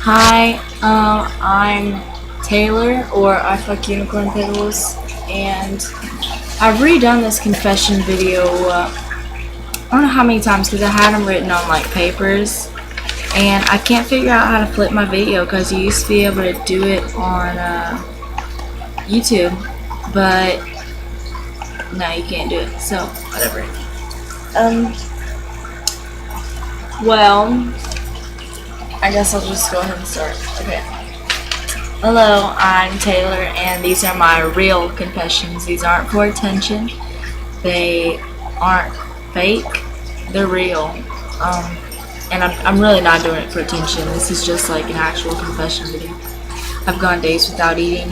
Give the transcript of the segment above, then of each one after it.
Hi, I'm Taylor, or I Fuck Unicorn Pickles, and I've redone this confession video, I don't know how many times because I had them written on like papers, and I can't figure out how to flip my video because you used to be able to do it on YouTube, but now you can't do it, so whatever. Well, I guess I'll just go ahead and start. Okay. Hello, I'm Taylor, and these are my real confessions. These aren't for attention. They aren't fake. They're real. And I'm really not doing it for attention. This is just like an actual confession video. I've gone days without eating.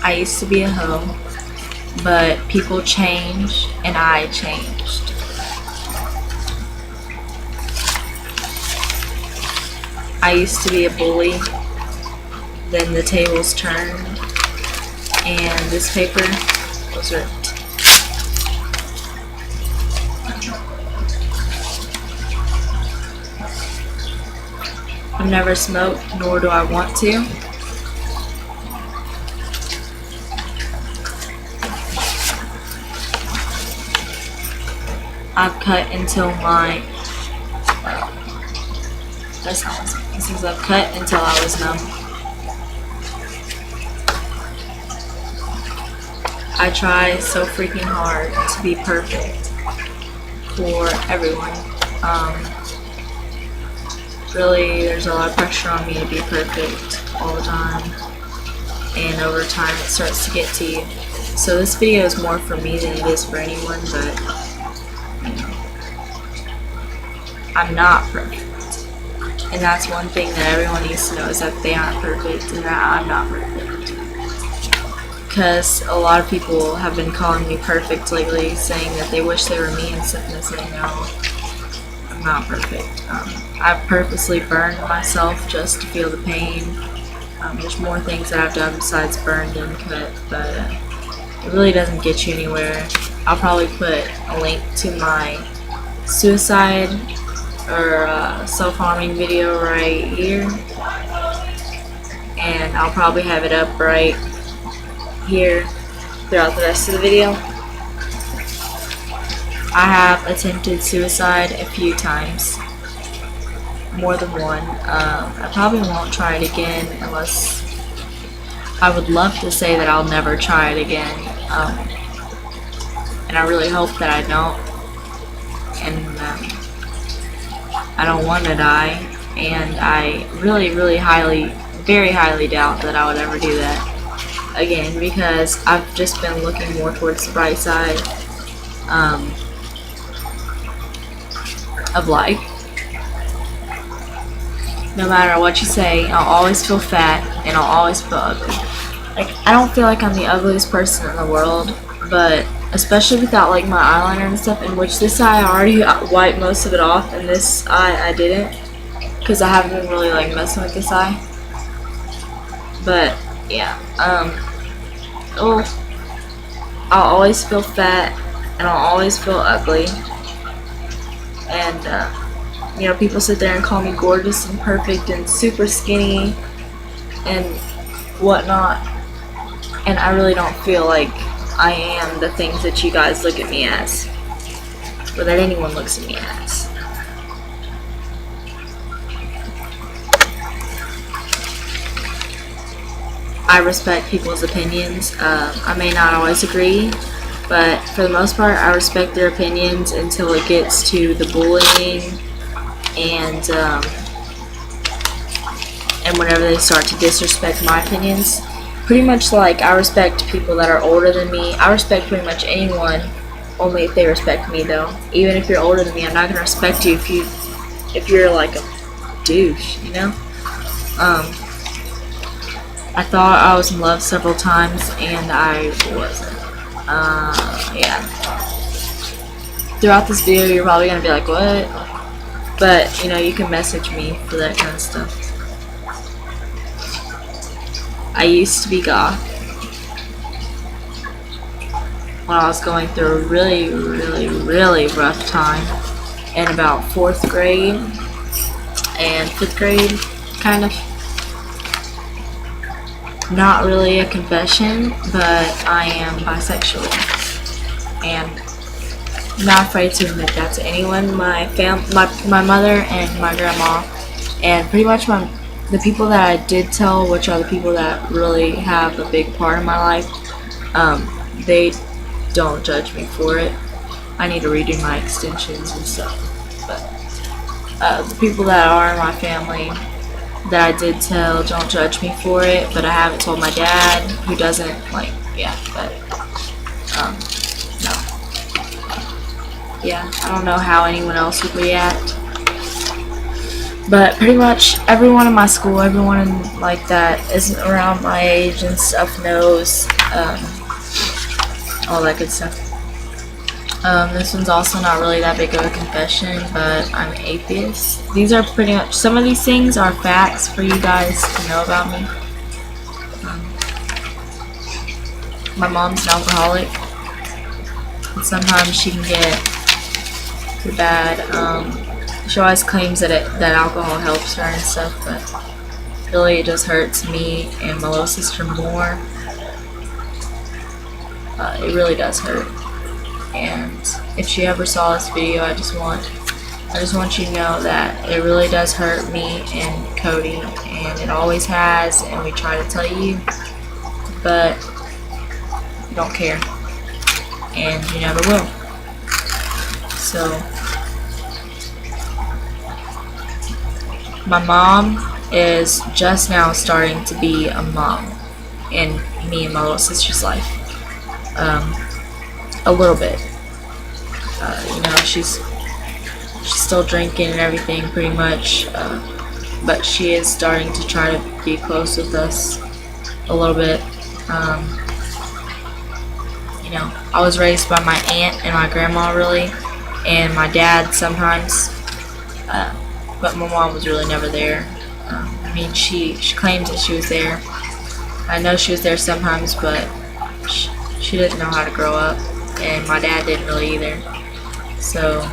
I used to be a hoe, but people change, and I changed. I used to be a bully, then the tables turned, and this paper was ripped. I've never smoked, nor do I want to. I've cut until my, that's not what I'm saying. This is I've cut until I was numb. I try so freaking hard to be perfect for everyone. Really, there's a lot of pressure on me to be perfect all the time, and over time it starts to get to you. So this video is more for me than it is for anyone, but I'm not perfect. And that's one thing that everyone needs to know, is that they aren't perfect and that I'm not perfect. Because a lot of people have been calling me perfect lately, saying that they wish they were me instead of saying, no, I'm not perfect. I've purposely burned myself just to feel the pain. There's more things that I've done besides burned and cut, but it really doesn't get you anywhere. I'll probably put a link to my suicide or self-harming video right here, and I'll probably have it up right here throughout the rest of the video. I have attempted suicide a few times, more than one. I probably won't try it again unless, I would love to say that I'll never try it again, and I really hope that I don't, and I don't want to die, and I really, very highly doubt that I would ever do that again, because I've just been looking more towards the bright side of life. No matter what you say, I'll always feel fat, and I'll always feel ugly. Like, I don't feel like I'm the ugliest person in the world, but especially without like my eyeliner and stuff, in which this eye I already wiped most of it off, and this eye I didn't, because I haven't been really like messing with this eye. But yeah, I'll always feel fat, and I'll always feel ugly, and you know, people sit there and call me gorgeous and perfect and super skinny and whatnot, and I really don't feel like I am the things that you guys look at me as, or that anyone looks at me as. I respect people's opinions. I may not always agree, but for the most part I respect their opinions until it gets to the bullying and whenever they start to disrespect my opinions. Pretty much like I respect people that are older than me. I respect pretty much anyone, only if they respect me though. Even if you're older than me, I'm not gonna respect you if you're like a douche, you know? I thought I was in love several times, and I wasn't. Yeah. Throughout this video, you're probably gonna be like, what? But, you know, you can message me for that kind of stuff. I used to be goth. when I was going through a really, really, really rough time in about 4th grade and 5th grade, kind of. Not really a confession, but I am bisexual, and I'm not afraid to admit that to anyone. My mother and my grandma, and pretty much the people that I did tell, which are the people that really have a big part in my life, they don't judge me for it. I need to redo my extensions and stuff, but the people that are in my family that I did tell don't judge me for it, but I haven't told my dad, who doesn't, like, yeah, but, no. Yeah, I don't know how anyone else would react, but pretty much everyone in my school, everyone like that is around my age and stuff knows, all that good stuff. This one's also not really that big of a confession, but I'm an atheist. These are pretty much, some of these things are facts for you guys to know about me. My mom's an alcoholic, and sometimes she can get pretty bad. She always claims that alcohol helps her and stuff, but really it just hurts me and my little sister more. It really does hurt. And if she ever saw this video, I just want you to know that it really does hurt me and Cody, and it always has, and we try to tell you, but you don't care, and you never will. So my mom is just now starting to be a mom in me and my little sister's life. A little bit. She's still drinking and everything pretty much, but she is starting to try to be close with us a little bit. I was raised by my aunt and my grandma really, and my dad sometimes, but my mom was really never there. She claims that she was there. I know she was there sometimes, but she didn't know how to grow up, and my dad didn't really either. So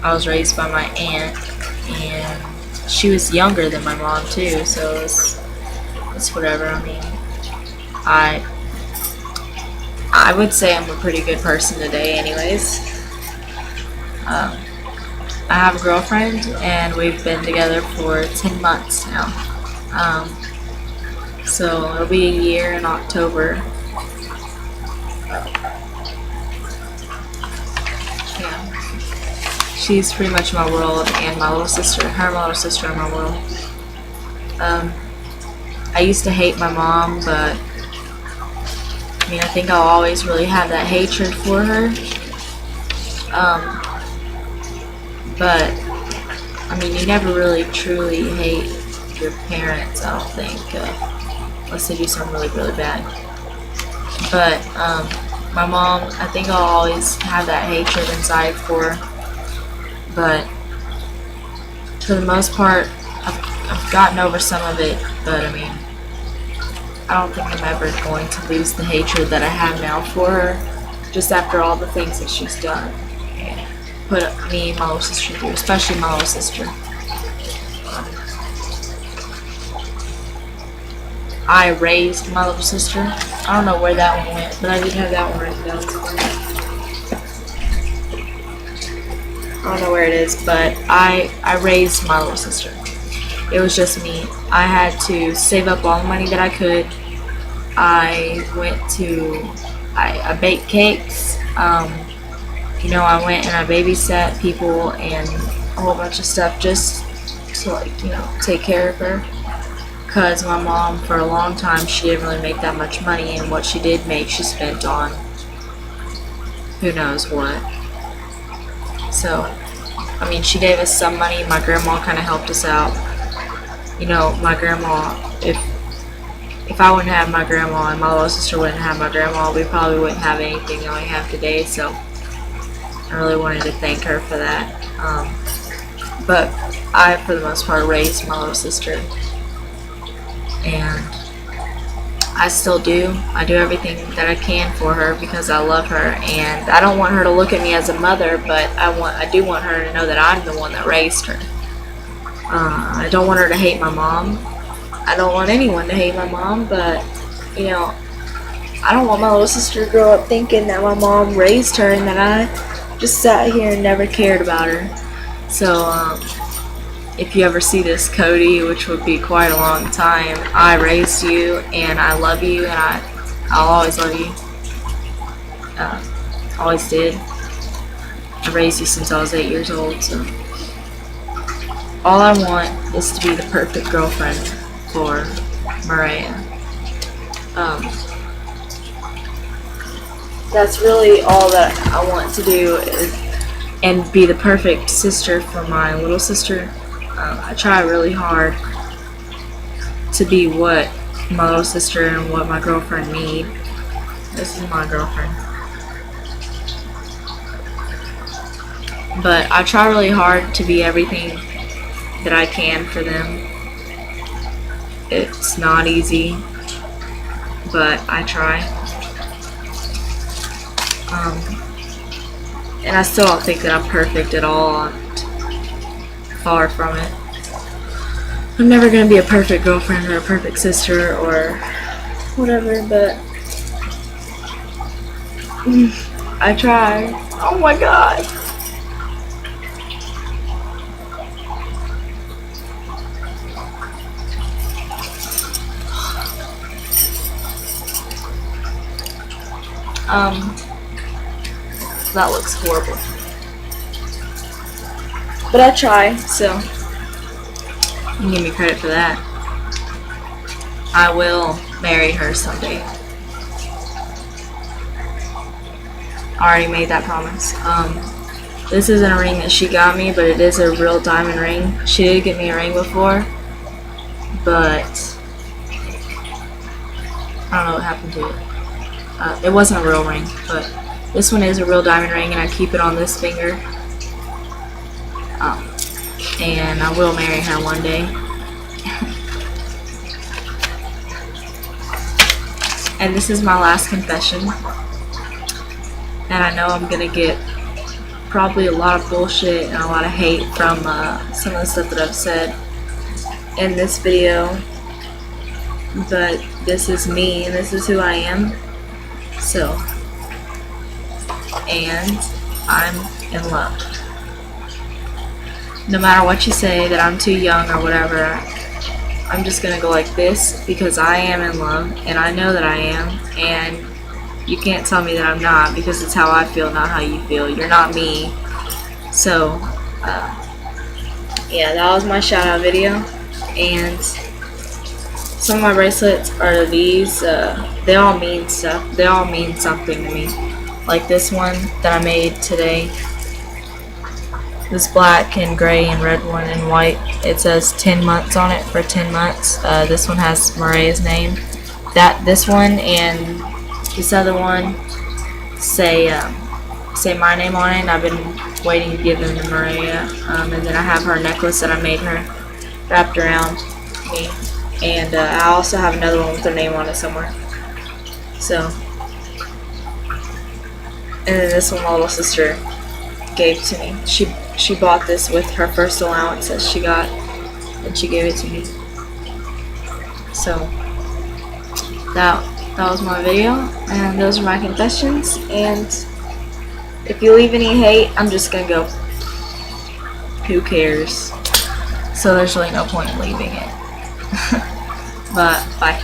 I was raised by my aunt, and she was younger than my mom too, so it's whatever. I would say I'm a pretty good person today anyways. I have a girlfriend, and we've been together for 10 months now. So it'll be a year in October. She's pretty much my world, and my little sister, her and my little sister are my world. I used to hate my mom, but I think I'll always really have that hatred for her. But you never really truly hate your parents, I don't think, unless they do something really, really bad. But my mom, I think I'll always have that hatred inside for her. But for the most part, I've gotten over some of it, but I don't think I'm ever going to lose the hatred that I have now for her, just after all the things that she's done and put me and my little sister through, especially my little sister. I raised my little sister. I don't know where that one went, but I did have that one written down somewhere. I don't know where it is, but I raised my little sister. It was just me. I had to save up all the money that I could. I baked cakes. I went and I babysat people and a whole bunch of stuff just to take care of her. Because my mom, for a long time, she didn't really make that much money, and what she did make, she spent on who knows what. So, she gave us some money. My grandma kind of helped us out. My grandma, if I wouldn't have my grandma and my little sister wouldn't have my grandma, we probably wouldn't have anything that we have today. So, I really wanted to thank her for that. But I, for the most part, raised my little sister. And I still do. I do everything that I can for her because I love her, and I don't want her to look at me as a mother, but I do want her to know that I'm the one that raised her. I don't want her to hate my mom. I don't want anyone to hate my mom, but you know, I don't want my little sister to grow up thinking that my mom raised her and that I just sat here and never cared about her. So, if you ever see this, Cody, which would be quite a long time, I raised you and I love you, and I'll always love you. Always did. I raised you since I was 8 years old, so all I want is to be the perfect girlfriend for Mariah. That's really all that I want to do, and be the perfect sister for my little sister. I try really hard to be what my little sister and what my girlfriend need. This is my girlfriend. But I try really hard to be everything that I can for them. It's not easy, but I try. And I still don't think that I'm perfect at all. I'm far from it. I'm never gonna be a perfect girlfriend or a perfect sister or whatever, but I try. Oh my god. That looks horrible. But I try, so you can give me credit for that. I will marry her someday. I already made that promise. This isn't a ring that she got me, but it is a real diamond ring. She did get me a ring before, but I don't know what happened to it. It wasn't a real ring, but this one is a real diamond ring, and I keep it on this finger. And I will marry her one day. And this is my last confession. And I know I'm gonna get probably a lot of bullshit and a lot of hate from some of the stuff that I've said in this video. But this is me, and this is who I am. So, and I'm in love. No matter what you say that I'm too young or whatever, I'm just gonna go like this because I am in love, and I know that I am, and you can't tell me that I'm not, because it's how I feel, not how you feel. You're not me. So, yeah, that was my shout out video, and some of my bracelets are these. They all mean stuff. They all mean something to me. Like this one that I made today. This black and gray and red one and white. It says 10 months on it for 10 months. This one has Mariah's name. This one and this other one say my name on it. And I've been waiting to give them to Mariah. And then I have her necklace that I made her wrapped around me. And I also have another one with her name on it somewhere. So, and then this one my little sister gave to me. She bought this with her first allowance that she got, and she gave it to me. So that was my video, and those are my confessions. And if you leave any hate, I'm just gonna go, who cares? So there's really no point in leaving it. But bye.